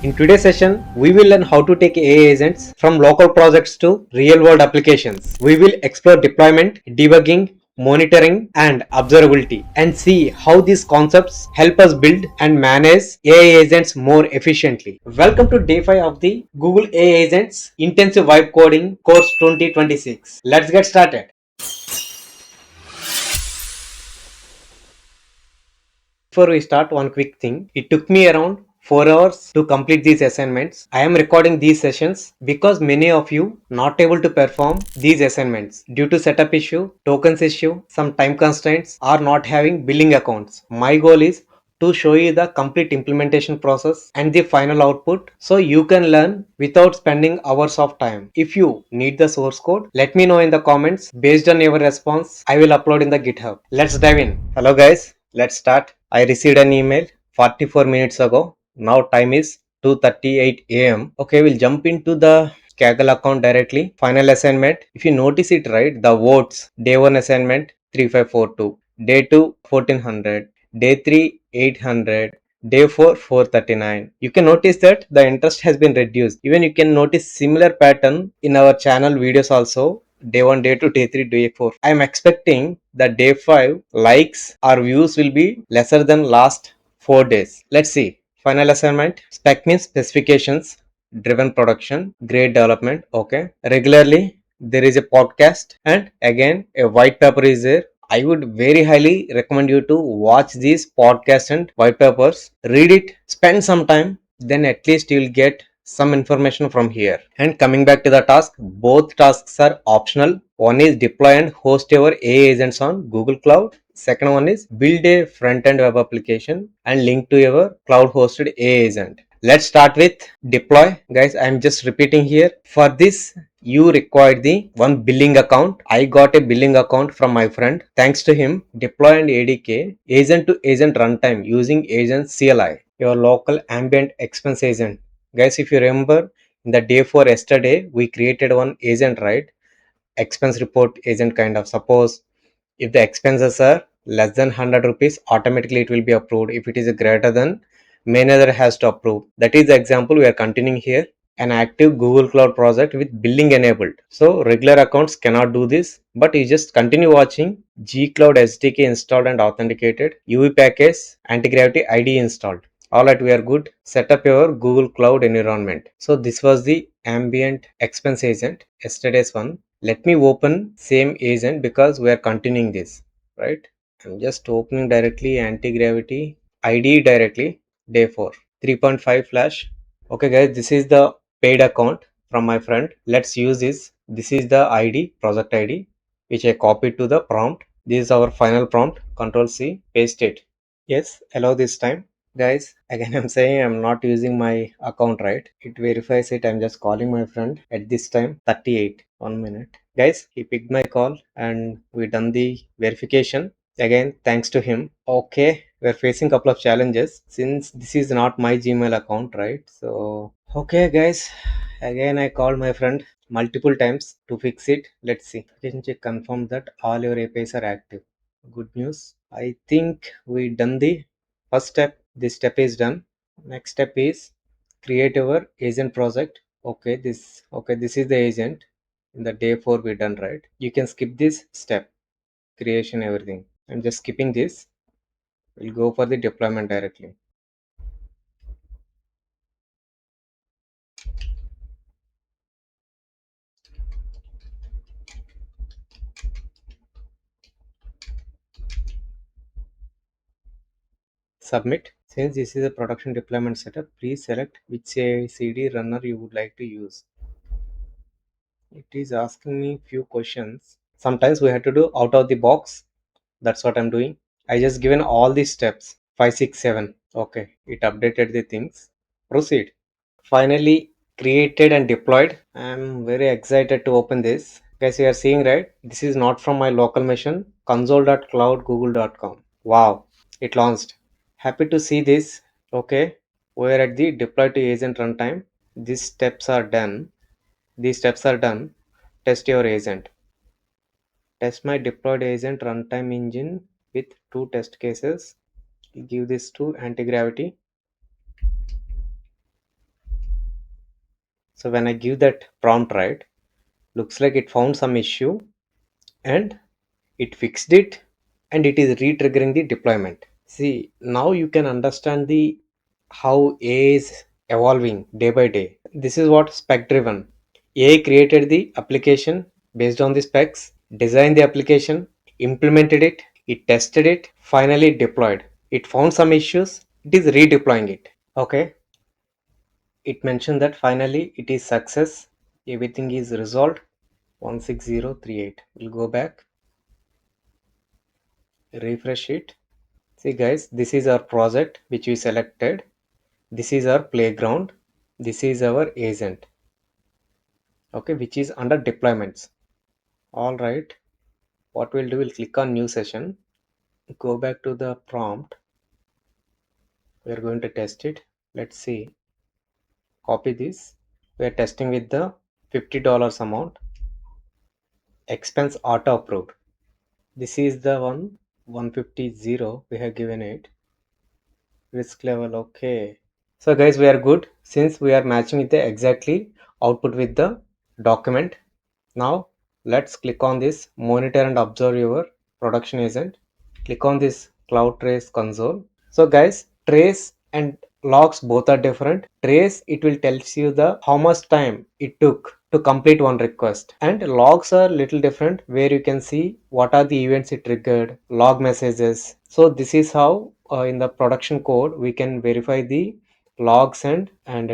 In today's session, we will learn how to take AI agents from local projects to real world applications. We will explore deployment, debugging, monitoring, and observability and see how these concepts help us build and manage AI agents more efficiently. Welcome to day 5 of the Google AI Agents Intensive Vibe Coding Course 2026. Let's get started. Before we start, one quick thing. It took me around 4 hours to complete these assignments. I am recording these sessions because many of you not able to perform these assignments due to setup issue, tokens issue, some time constraints, or not having billing accounts. My goal is to show you the complete implementation process and the final output so you can learn without spending hours of time. If you need the source code, let me know in the comments. Based on your response, I will upload in the GitHub. Let's dive in. Hello guys, let's start. I received an email 44 minutes ago. Now time is 2:38 a.m. Okay, we'll jump into the Kaggle account directly. Final assignment. If you notice it right, the votes. Day 1 assignment 3542. Day 2 1400. Day 3 800. Day 4 439. You can notice that the interest has been reduced. Even you can notice similar pattern in our channel videos also. Day 1, day 2, day 3, day 4. I am expecting that day 5 likes or views will be lesser than last 4 days. Let's see. Final assignment. Spec means specifications, driven production, great development. Okay. Regularly there is a podcast and again a white paper is there. I would very highly recommend you to watch these podcasts and white papers, read it, spend some time, then at least you'll get some information from here. And coming back to the task, both tasks are optional. One is deploy and host your AI agents on Google Cloud. Second one is build a front-end web application and link to your cloud hosted AI agent. Let's start with deploy. Guys, I'm just repeating here. For this, you require the one billing account. I got a billing account from my friend. Thanks to him, deploy and ADK agent to agent runtime using agent CLI, your local ambient expense agent. Guys, if you remember in the day 4 yesterday, we created one agent, right? Expense report agent kind of. Suppose if the expenses are less than 100 rupees, automatically it will be approved. If it is greater than, manager has to approve. That is the example we are continuing here. An active Google Cloud project with billing enabled. So regular accounts cannot do this, but you just continue watching. G Cloud SDK installed and authenticated. UV package, Antigravity ID installed. All right, we are good. Set up your Google Cloud environment. So this was the ambient expense agent, yesterday's one. Let me open same agent because we are continuing this, right? I'm just opening directly Antigravity ID directly, day 4, 3.5 flash. Okay guys, this is the paid account from my friend. Let's use this. This is the ID, project ID, which I copied to the prompt. This is our final prompt. Control C, paste it. Yes, allow this time. Guys, again I'm saying I'm not using my account, right? It verifies it. I'm just calling my friend at this time 38. 1 minute. Guys, he picked my call and we done the verification. Again, thanks to him. Okay, we're facing couple of challenges since this is not my Gmail account, right? So okay guys, again I called my friend multiple times to fix it. Let's see. Can check confirm that all your APIs are active. Good news. I think we done the first step. This step is done. Next step is create our agent project. Okay, this is the agent. In the day 4 we done, right? You can skip this step, creation, everything. I'm just skipping this. We'll go for the deployment directly. Submit. Since this is a production deployment setup, please select which CI/CD runner you would like to use. It is asking me few questions. Sometimes we have to do out of the box. That's what I'm doing. I just given all these steps 5, 6, 7. Okay, it updated the things. Proceed. Finally created and deployed. I'm very excited to open this. Guys, you are seeing, right? This is not from my local machine. Console.cloudgoogle.com. Wow, it launched. Happy to see this. Okay, we're at the deploy to agent runtime. These steps are done. These steps are done. Test your agent. Test my deployed agent runtime engine with 2 test cases. Give this to Antigravity. So when I give that prompt, right, looks like it found some issue and it fixed it, and it is re-triggering the deployment. See, now you can understand the how AI is evolving day by day. This is what spec driven. AI created the application based on the specs, designed the application, implemented it tested it, finally deployed. It found some issues, it is redeploying it. Okay, it mentioned that finally it is success, everything is resolved. 16038. We'll go back, refresh it. See guys, this is our project which we selected. This is our playground. This is our agent. Okay, which is under deployments. All right. What we'll do, we'll click on new session. Go back to the prompt. We're going to test it. Let's see. Copy this. We're testing with the $50 amount. Expense auto approved. This is the one 150 we have given it. Risk level, okay. So guys, we are good since we are matching with the exactly output with the document. Now let's click on this monitor and observe your production agent. Click on this cloud trace console. So guys, trace and logs both are different. Trace, it will tells you the how much time it took to complete one request, and logs are little different where you can see what are the events it triggered, log messages. So this is how in the production code we can verify the logs and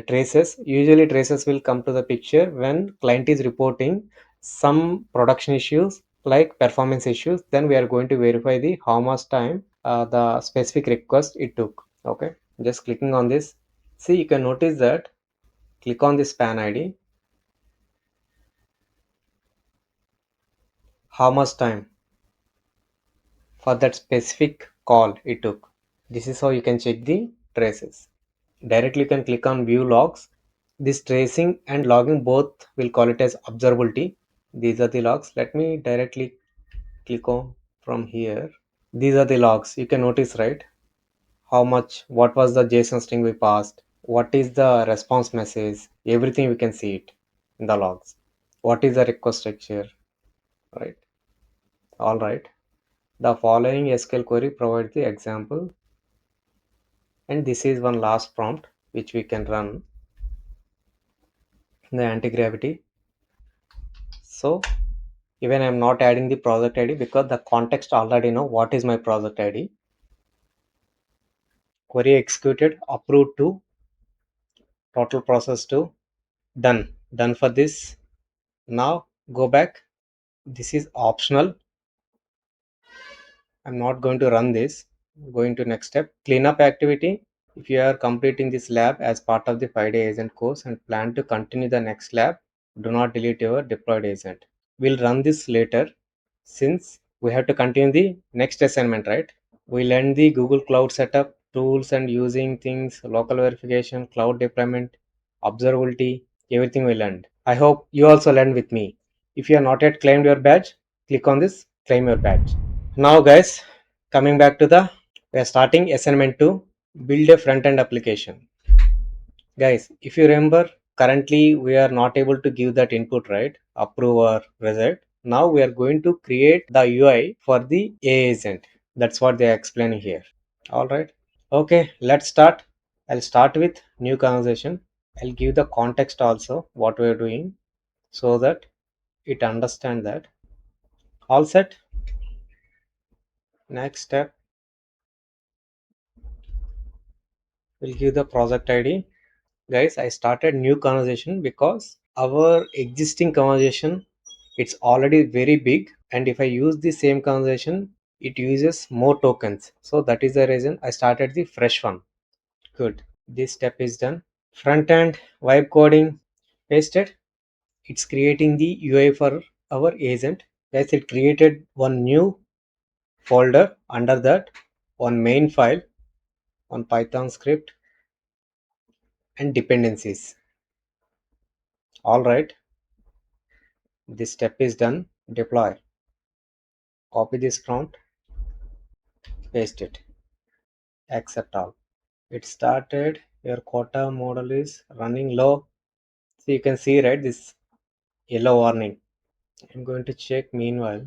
traces. Usually traces will come to the picture when client is reporting some production issues like performance issues. Then we are going to verify the how much time the specific request it took. Okay, just clicking on this. See, you can notice that click on this span id, how much time for that specific call it took. This is how you can check the traces. Directly you can click on view logs. This tracing and logging both will call it as observability. These are the logs. Let me directly click on from here. These are the logs. You can notice, right? How much, what was the JSON string we passed, what is the response message, everything we can see it in the logs. What is the request structure, right? All right. The following SQL query provides the example, and this is one last prompt which we can run in the Antigravity. So even I'm not adding the project ID because the context already know what is my project ID. Query executed, approved to, total process to, done for this. Now go back. This is optional. I'm not going to run this. Going to next step, cleanup activity. If you are completing this lab as part of the 5-day agent course and plan to continue the next lab, do not delete your deployed agent. We'll run this later since we have to continue the next assignment, right? We learned the Google Cloud setup, tools and using things, local verification, cloud deployment, observability, everything we learned. I hope you also learned with me. If you are not yet claimed your badge, click on this claim your badge. Now guys, coming back to the, we are starting assignment 2, build a front-end application. Guys, if you remember, currently we are not able to give that input, right? Approve or reject. Now we are going to create the UI for the AI agent. That's what they are explaining here. All right. Okay, let's start. I'll start with new conversation. I'll give the context also what we are doing so that it understand that. All set. Next step, we'll give the project ID. Guys, I started new conversation because our existing conversation, it's already very big, and if I use the same conversation it uses more tokens, so that is the reason I started the fresh one. Good, this step is done. Front end vibe coding pasted. It's creating the UI for our agent. Guys, it created one new folder, under that one main file, one Python script and dependencies. All right, this step is done. Deploy. Copy this prompt, paste it, accept all. It started. Your quota model is running low. So you can see, right, this yellow warning. I'm going to check meanwhile.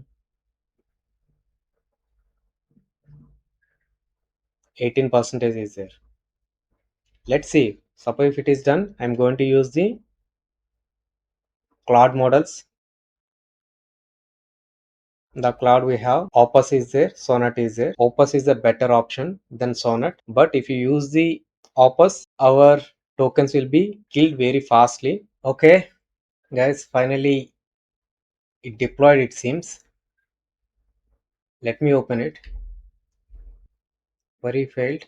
18% is there. Let's see. Suppose if it is done, I'm going to use the cloud models. The cloud we have Opus is there, Sonnet is there. Opus is a better option than Sonnet, but if you use the Opus, our tokens will be killed very fastly. Okay, guys, finally it deployed, it seems. Let me open it. Query failed.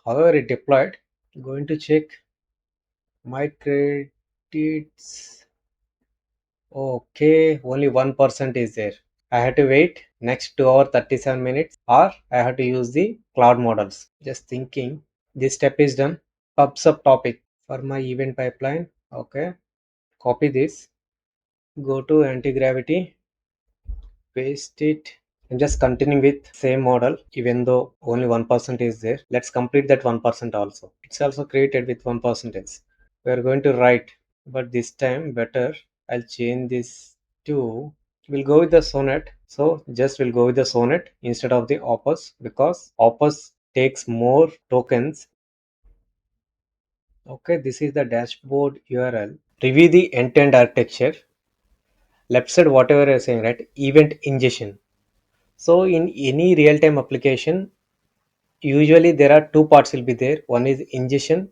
However, it deployed. Going to check my credits. Okay, only 1% is there. I had to wait next 2 hour 37 minutes, or I had to use the cloud models. Just thinking. This step is done. Pub subtopic for my event pipeline. Okay. Copy this. Go to Antigravity. Paste it. I'm just continuing with same model even though only 1% is there. Let's complete that 1% also. It's also created with 1%. We are going to write, but this time better I'll change this to, we'll go with the Sonnet. So just we'll go with the Sonnet instead of the Opus because Opus takes more tokens. Okay, this is the dashboard URL. Review the end-to-end architecture. Left side, whatever you're saying, right? Event ingestion. So in any real-time application, usually there are two parts will be there. One is ingestion,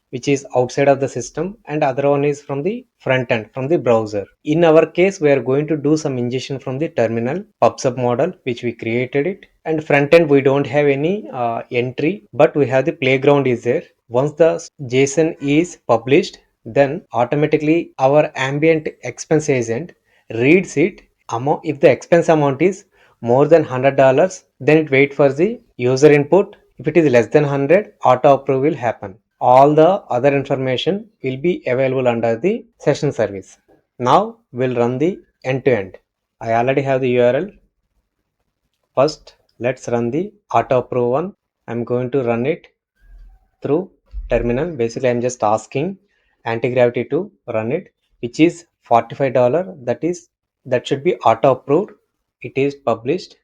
which is outside of the system, and other one is from the front end, from the browser. In our case, we are going to do some ingestion from the terminal pub/sub model, which we created it. And front end, we don't have any entry, but we have the playground is there. Once the JSON is published, then automatically our ambient expense agent reads it. If the expense amount is more than $100, then it waits for the user input. If it is less than 100, auto approve will happen. All the other information will be available under the session service. Now we'll run the end to end. I already have the URL. First, let's run the auto approve one. I'm going to run it through terminal. Basically, I'm just asking Antigravity to run it, which is $45. That should be auto approved. It is published.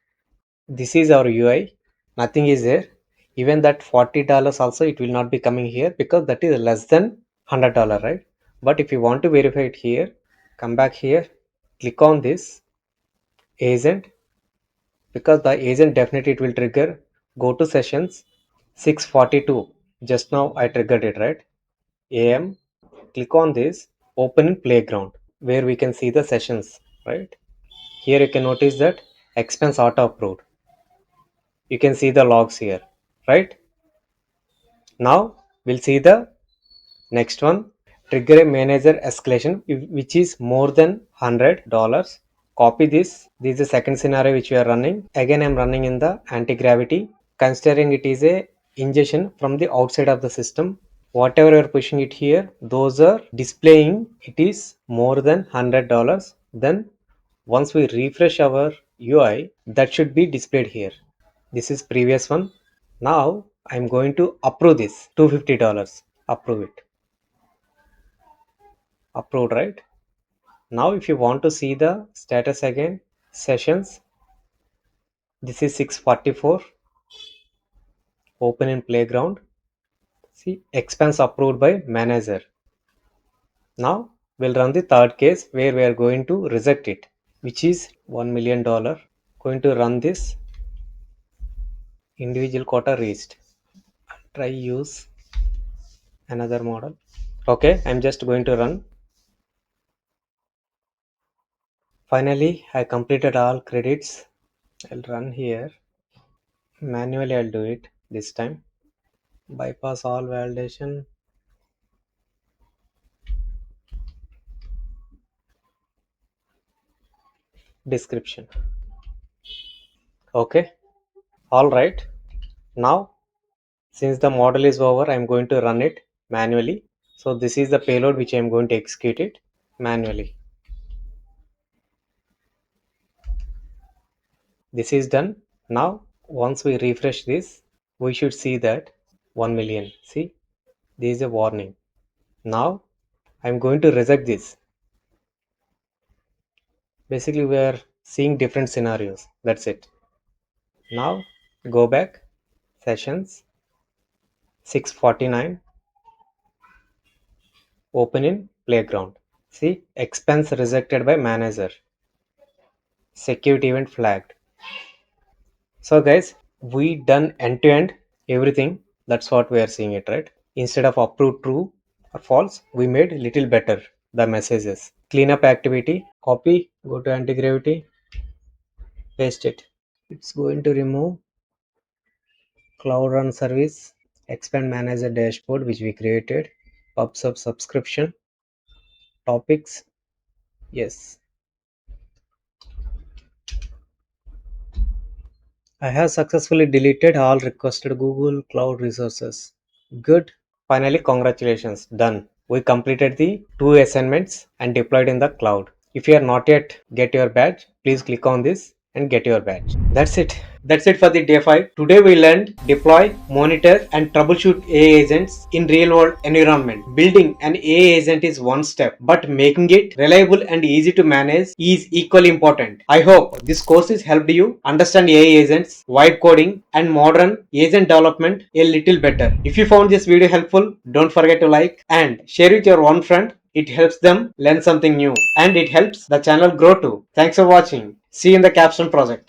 This is our UI. Nothing is there. Even that $40 also it will not be coming here because that is less than $100, right? But if you want to verify it here, come back here, click on this agent, because the agent definitely it will trigger. Go to sessions 6:42. Just now I triggered it, right? AM. Click on this, open in playground where we can see the sessions, right? Here you can notice that expense auto approved. You can see the logs here, right? Now we'll see the next one. Trigger a manager escalation which is more than $100. Copy this. This is the second scenario which we are running. Again I'm running in the anti-gravity. Considering it is a ingestion from the outside of the system. Whatever you are pushing it here, those are displaying it is more than $100. Then once we refresh our UI, that should be displayed here. This is previous one. Now I'm going to approve this $250. Approve it. Approved, right? Now if you want to see the status again, sessions, this is 644. Open in playground. See, expense approved by manager. Now we'll run the third case where we are going to reject it, which is $1 million. Going to run this individual quota reached. Try use another model. Okay, I'm just going to run. Finally, I completed all credits. I'll run here. Manually, I'll do it this time. Bypass all validation. Description. Okay. All right. Now, since the model is over, I'm going to run it manually. So this is the payload which I'm going to execute it manually. This is done. Now, once we refresh this, we should see that 1 million. See, this is a warning. Now, I'm going to reject this. Basically, we are seeing different scenarios. That's it. Now, go back. Sessions 649. Open in Playground. See, expense rejected by manager. Security event flagged. So guys, we done end to end everything. That's what we are seeing it, right? Instead of approved true or false, we made little better the messages. Cleanup activity, copy, go to Antigravity, paste it. It's going to remove Cloud Run service, expand manager dashboard which we created, PubSub subscription, topics, yes. I have successfully deleted all requested Google Cloud resources. Good. Finally, congratulations. Done. We completed the 2 assignments and deployed in the cloud. If you are not yet get your badge, please click on this and get your badge. That's it. That's it for the day 5. Today we learned deploy, monitor and troubleshoot AI agents in real world environment. Building an AI agent is one step, but making it reliable and easy to manage is equally important. I hope this course has helped you understand AI agents, vibe coding and modern agent development a little better. If you found this video helpful, don't forget to like and share with your one friend. It helps them learn something new and it helps the channel grow too. Thanks for watching. See you in the capstone project.